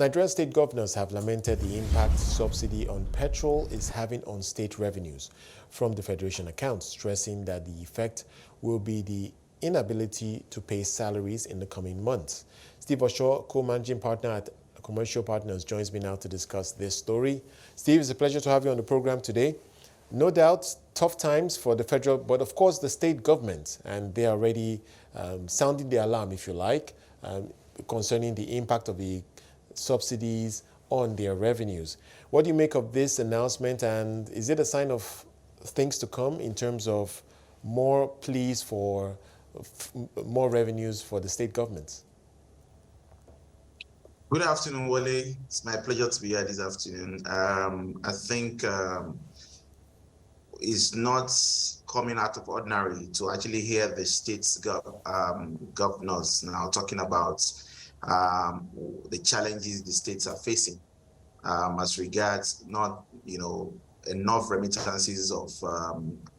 Nigerian state governors have lamented the impact subsidy on petrol is having on state revenues from the Federation accounts, stressing that the effect will be the inability to pay salaries in the coming months. Steve Osho, co-managing partner at Commercial Partners, joins me now to discuss this story. Steve, it's a pleasure to have you on the program today. No doubt, tough times for the federal, but of course the state government, and they are already sounding the alarm, if you like, concerning the impact of the subsidies on their revenues. What do you make of this announcement, and is it a sign of things to come in terms of more pleas for more revenues for the state governments? Good afternoon, Wale. It's my pleasure to be here this afternoon. I think it's not coming out of ordinary to actually hear the state's governors now talking about the challenges the states are facing as regards not, enough remittances of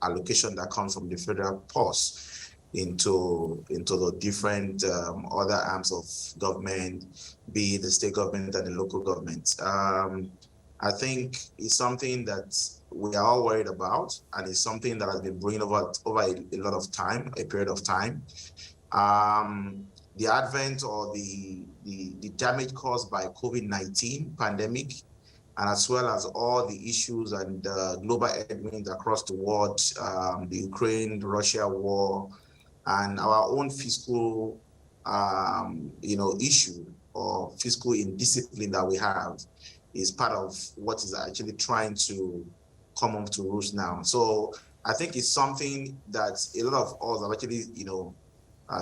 allocation that comes from the federal purse into the different other arms of government, be it the state government and the local government. I think it's something that we are all worried about, and it's something that has been brewing over a lot of time, a period of time. The advent or the damage caused by COVID-19 pandemic, and as well as all the issues and global headwinds across the world, the Ukraine-Russia war, and our own fiscal, issue or fiscal indiscipline that we have is part of what is actually trying to come up to roost now. So I think it's something that a lot of us have actually,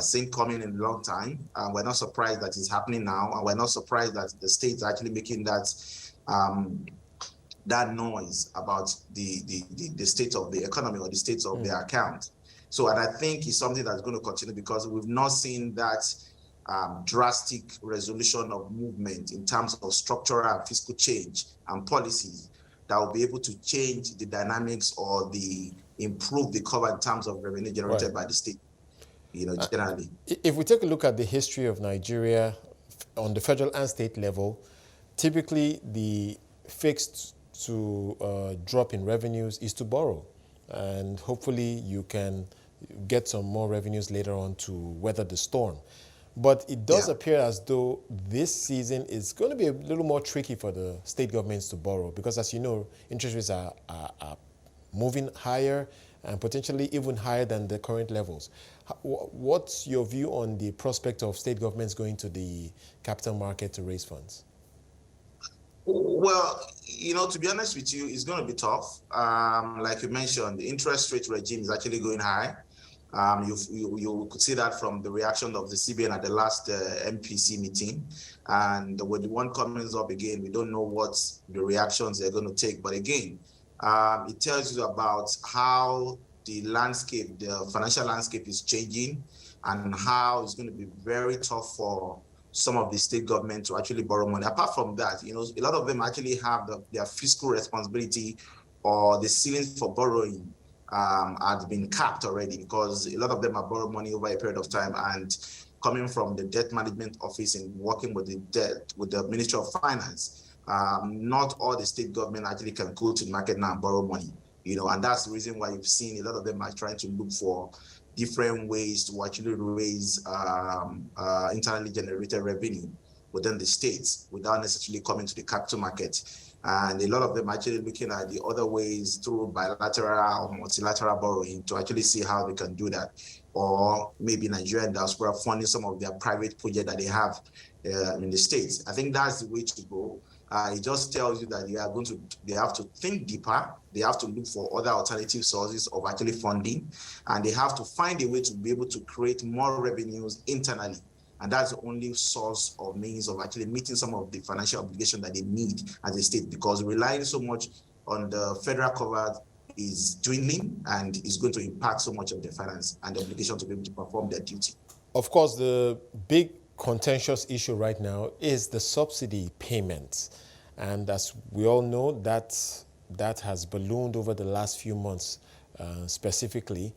seen coming in a long time. And we're not surprised that it's happening now. And we're not surprised that the states are actually making that noise about the state of the economy or the state of their account. So, and I think it's something that's going to continue because we've not seen that drastic resolution of movement in terms of structural and fiscal change and policies that will be able to change the dynamics or improve the cover in terms of revenue generated by the state, generally. If we take a look at the history of Nigeria on the federal and state level, typically the fixed to drop in revenues is to borrow. And hopefully you can get some more revenues later on to weather the storm. But it does appear as though this season is going to be a little more tricky for the state governments to borrow because, as you know, interest rates are moving higher and potentially even higher than the current levels. What's your view on the prospect of state governments going to the capital market to raise funds? Well, to be honest with you, it's going to be tough. Like you mentioned, the interest rate regime is actually going high. You could see that from the reaction of the CBN at the last MPC meeting. And when the one comes up again, we don't know what the reactions they're going to take. But again, it tells you about how the landscape, the financial landscape is changing and how it's going to be very tough for some of the state government to actually borrow money. Apart from that, a lot of them actually have their fiscal responsibility or the ceilings for borrowing has been capped already because a lot of them have borrowed money over a period of time, and coming from the debt management office and working with the Ministry of Finance, not all the state government actually can go to the market now and borrow money, and that's the reason why you've seen a lot of them are trying to look for different ways to actually raise internally generated revenue within the states without necessarily coming to the capital market. And a lot of them are actually looking at the other ways through bilateral or multilateral borrowing to actually see how they can do that. Or maybe Nigerian diaspora funding some of their private projects that they have in the States. I think that's the way to go. It just tells you that they have to think deeper. They have to look for other alternative sources of actually funding, and they have to find a way to be able to create more revenues internally. And that's the only source or means of actually meeting some of the financial obligations that they need as a state, because relying so much on the federal cover is dwindling and is going to impact so much of the finance and the obligation to be able to perform their duty. Of course, the big contentious issue right now is the subsidy payments. And as we all know, that has ballooned over the last few months specifically.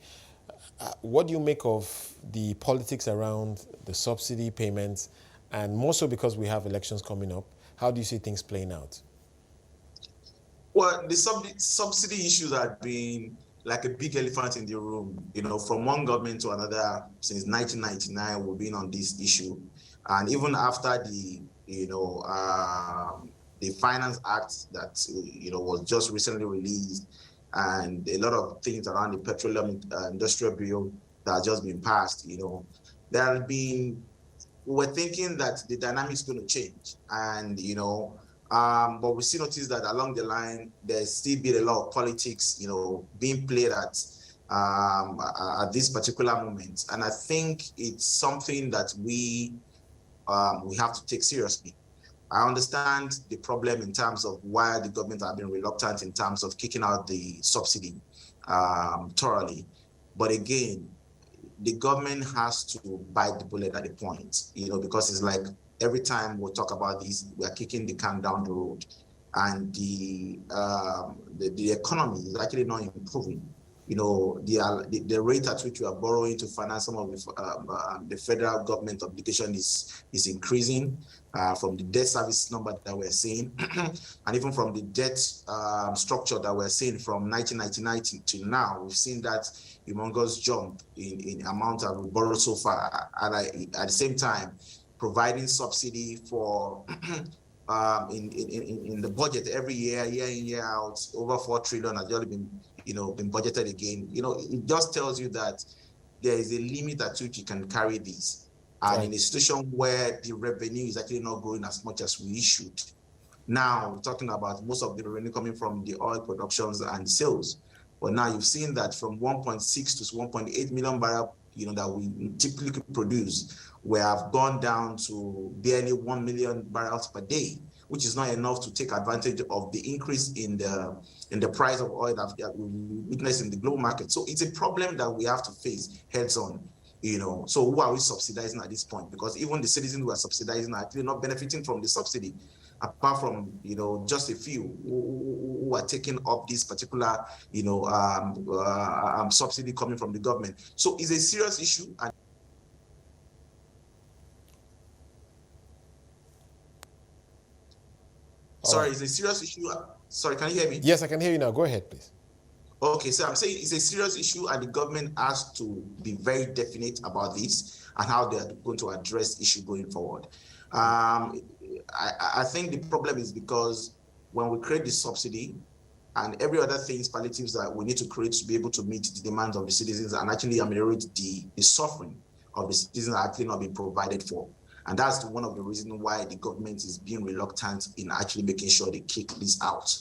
What do you make of the politics around the subsidy payments, and more so because we have elections coming up? How do you see things playing out? Well, the subsidy issues have been like a big elephant in the room, from one government to another since 1999. We've been on this issue. And even after the Finance Act that, was just recently released, and a lot of things around the Petroleum Industrial Bill that has just been passed, we're thinking that the dynamics is going to change. And, but we still notice that along the line, there's still been a lot of politics, being played at this particular moment. And I think it's something that we have to take seriously. I understand the problem in terms of why the government have been reluctant in terms of kicking out the subsidy thoroughly. But again, the government has to bite the bullet at the point, because it's like every time we talk about this, we are kicking the can down the road, and the economy is actually not improving. The rate at which we are borrowing to finance some of the federal government obligation is increasing from the debt service number that we're seeing, and even from the debt structure that we're seeing from 1999 to now. We've seen that humongous jump in amount that we borrowed so far, and at the same time providing subsidy for in the budget every year in, year out, over 4 trillion has already been budgeted again. It just tells you that there is a limit at which you can carry this. And right. In a situation where the revenue is actually not growing as much as we should. Now, we're talking about most of the revenue coming from the oil productions and sales. But now you've seen that from 1.6 to 1.8 million barrels, that we typically produce, we have gone down to barely 1 million barrels per day, which is not enough to take advantage of the increase in the price of oil that we witness in the global market. So it's a problem that we have to face heads on. So who are we subsidizing at this point? Because even the citizens who are subsidizing are actually not benefiting from the subsidy, apart from just a few who are taking up this particular subsidy coming from the government. So it's a serious issue. And sorry, it's a serious issue. Sorry, can you hear me? Yes, I can hear you now. Go ahead, please. Okay, so I'm saying it's a serious issue, and the government has to be very definite about this and how they are going to address the issue going forward. I think the problem is because when we create the subsidy and every other things, palliatives that we need to create to be able to meet the demands of the citizens and actually ameliorate the suffering of the citizens are actually not being provided for. And that's one of the reasons why the government is being reluctant in actually making sure they kick this out.